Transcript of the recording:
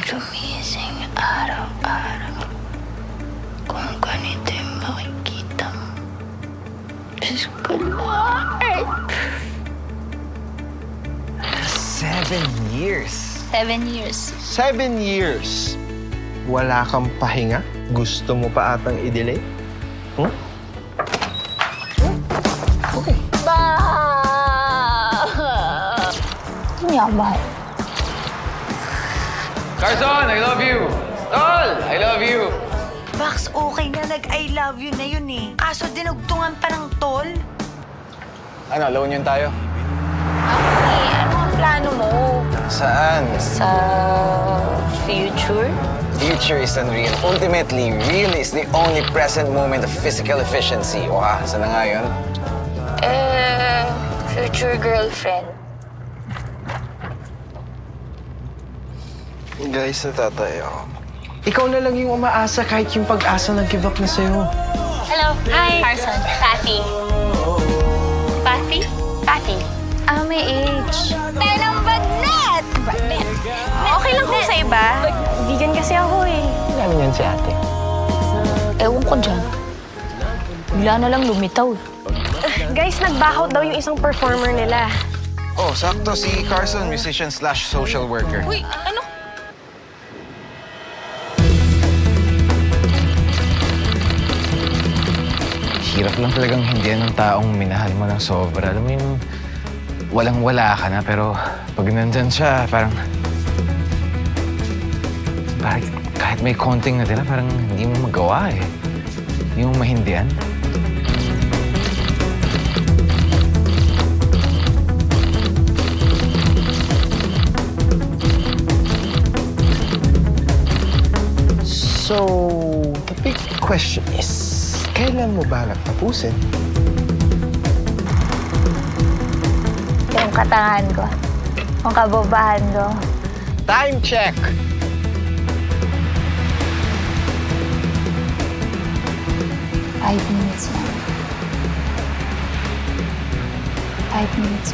gumising araw-araw kung ganito yung makikita mo. Diyos ko, Lord. 7 years. 7 years. 7 years. Wala kang pahinga? Gusto mo pa atang i-delay? Okay. Hindi ako mahal. Carson, I love you! Tol, I love you! Max, okay na nag-I love you na yun eh. Kaso dinugtungan pa ng tol. Ano, loan yun tayo? Okay, ano ang plano mo? Saan? Sa future? Future is unreal. Ultimately, real is the only present moment of physical efficiency. O saan na nga yun? Future girlfriend. Guys, natatay ako. Ikaw na lang yung umaasa kahit yung pag-asa nag-give up na sa'yo. Hello. Hi. Carson. Patty. Patty? Patty. May age. Pero bagnet! Bagnet. Okay lang kung sa iba. Vegan kasi ako eh. Alam yan si ate. Ewan ko dyan. Bigla na lang lumitaw. Guys, nag-back daw yung isang performer nila. Oh, sakto si Carson, musician/social worker. Uy, ano? Hirap lang talagang hindihan ng taong minahal mo ng sobra. Alam mo yung walang-wala ka na, pero pag nandyan siya, parang kahit may konting natira, parang hindi mo magawa eh. Hindi mo mahindihan. So, the big question is, kailan mo balak tapusin? Yung katangahan ko. Yung kababahan ko. Time check! Five minutes lang. 5 minutes.